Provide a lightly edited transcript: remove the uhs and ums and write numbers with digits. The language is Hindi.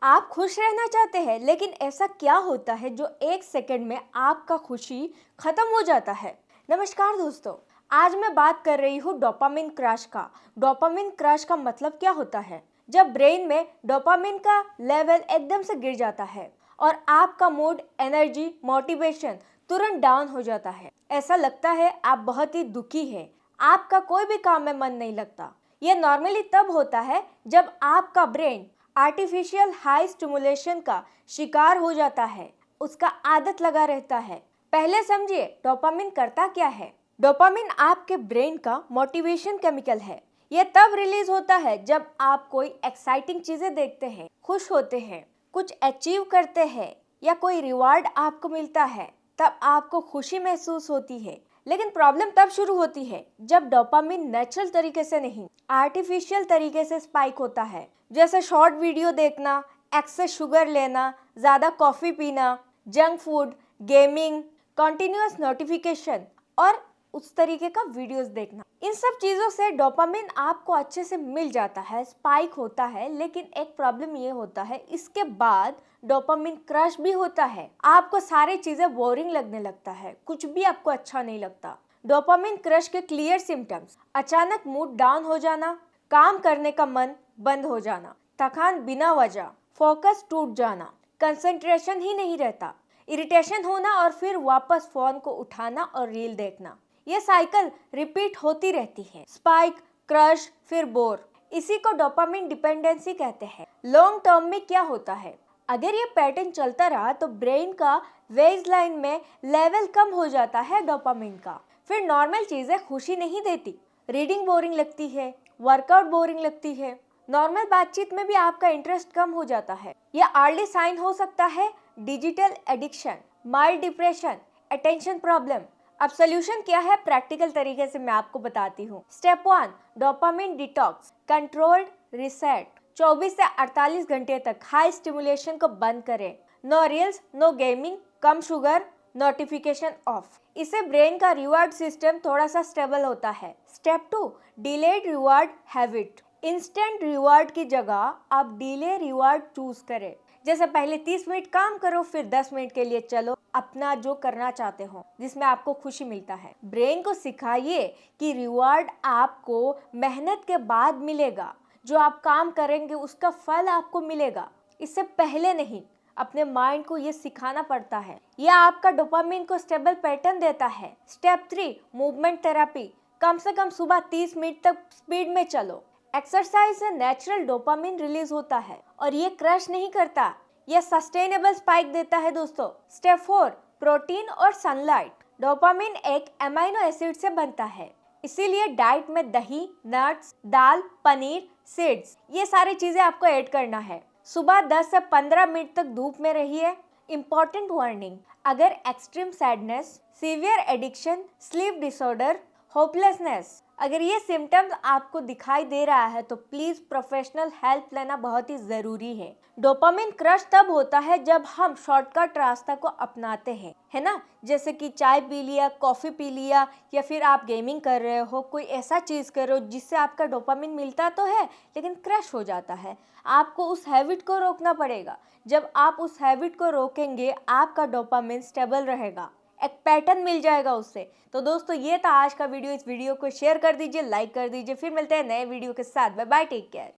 आप खुश रहना चाहते हैं, लेकिन ऐसा क्या होता है जो एक सेकंड में आपका खुशी खत्म हो जाता है। नमस्कार दोस्तों, आज मैं बात कर रही हूँ डोपामिन क्रश का। डोपामिन क्रश का मतलब क्या होता है? जब ब्रेन में डोपामिन का लेवल एकदम से गिर जाता है और आपका मूड, एनर्जी, मोटिवेशन तुरंत डाउन हो जाता है। ऐसा लगता है आप बहुत ही दुखी है, आपका कोई भी काम में मन नहीं लगता। यह नॉर्मली तब होता है जब आपका ब्रेन आर्टिफिशियल हाई स्टिमुलेशन का शिकार हो जाता है, उसका आदत लगा रहता है। पहले समझिए डोपामिन करता क्या है। डोपामिन आपके ब्रेन का मोटिवेशन केमिकल है। यह तब रिलीज होता है जब आप कोई एक्साइटिंग चीजें देखते हैं, खुश होते हैं, कुछ अचीव करते हैं या कोई रिवार्ड आपको मिलता है, तब आपको खुशी महसूस होती है। लेकिन प्रॉब्लम तब शुरू होती है जब डोपामिन नेचुरल तरीके से नहीं, आर्टिफिशियल तरीके से स्पाइक होता है। जैसे शॉर्ट वीडियो देखना, एक्सेस शुगर लेना, ज़्यादा कॉफ़ी पीना, junk food, gaming, continuous notification और उस तरीके का वीडियोस देखना। इन सब चीज़ों से डोपामिन आपको अच्छे से मिल जाता है, स्पाइक होता है। लेकिन एक प्रॉब्लम ये होता है, इसके बाद डोपामिन क्रश भी होता है। आपको सारी चीज़ें बोरिंग लगने लगता है, कुछ भी आपको अच्छा नहीं लगता। डोपामिन क्रश के क्लियर सिम्टम्स: अचानक मूड डाउन हो जाना, काम करने का मन बंद हो जाना, थकान बिना वजह, फोकस टूट जाना, कंसंट्रेशन ही नहीं रहता, इरिटेशन होना और फिर वापस फोन को उठाना और रील देखना। ये साइकिल रिपीट होती रहती है। स्पाइक, क्रश, फिर बोर। इसी को डोपामिन डिपेंडेंसी कहते हैं। लॉन्ग टर्म में क्या होता है? अगर ये पैटर्न चलता रहा तो ब्रेन का बेसलाइन में लेवल कम हो जाता है डोपामिन का। फिर नॉर्मल चीजें खुशी नहीं देती। रीडिंग बोरिंग लगती है, वर्कआउट बोरिंग लगती है, नॉर्मल बातचीत में भी आपका इंटरेस्ट कम हो जाता है। यह अर्ली साइन हो सकता है digital addiction, mild depression, attention problem. अब सोल्यूशन क्या है? प्रैक्टिकल तरीके से मैं आपको बताती हूँ। Step 1, dopamine detox, controlled reset. 24 से 48 घंटे तक हाई स्टिमुलेशन को बंद करें। नो रील्स, नो गेमिंग, कम शुगर, नोटिफिकेशन ऑफ। इससे ब्रेन का रिवार्ड सिस्टम थोड़ा सा स्टेबल होता है। Step 2, delayed reward habit. Instant reward की जगह आप डिले रिवार्ड चूज करें। जैसे पहले 30 मिनट काम करो, फिर 10 मिनट के लिए चलो अपना जो करना चाहते हो, जिसमें आपको खुशी मिलता है। ब्रेन को सिखाइए कि रिवार्ड आपको मेहनत के बाद मिलेगा, जो आप काम करेंगे उसका फल आपको मिलेगा, इससे पहले नहीं। अपने माइंड को ये सिखाना पड़ता है। यह आपका डोपामिन को स्टेबल पैटर्न देता है। Step 3, movement therapy. कम से कम सुबह 30 मिनट तक स्पीड में चलो। एक्सरसाइज से नेचुरल डोपामिन रिलीज होता है और ये क्रश नहीं करता, यह सस्टेनेबल स्पाइक देता है दोस्तों। स्टेप 4, प्रोटीन और सनलाइट। डोपामिन एक अमीनो एसिड से बनता है, इसीलिए डाइट में दही, नट्स, दाल, पनीर, सीड्स, ये सारी चीजें आपको ऐड करना है। सुबह 10 से 15 मिनट तक धूप में रहिए। इंपॉर्टेंट वार्निंग: अगर extreme sadness, severe addiction, sleep disorder, hopelessness, अगर ये सिम्टम्स आपको दिखाई दे रहा है तो प्लीज प्रोफेशनल हेल्प लेना बहुत ही जरूरी है। डोपामिन क्रश तब होता है जब हम शॉर्टकट रास्ता को अपनाते हैं, है ना? जैसे कि चाय पी लिया, कॉफी पी लिया, या फिर आप गेमिंग कर रहे हो, कोई ऐसा चीज करो जिससे आपका डोपामिन मिलता तो है लेकिन क्रश हो जाता है। आपको उस हैबिट को रोकना पड़ेगा। जब आप उस हैबिट को रोकेंगे, आपका डोपामिन स्टेबल रहेगा, एक पैटर्न मिल जाएगा उससे। तो दोस्तों, ये था आज का वीडियो। इस वीडियो को शेयर कर दीजिए, लाइक कर दीजिए। फिर मिलते हैं नए वीडियो के साथ। Bye bye, take care.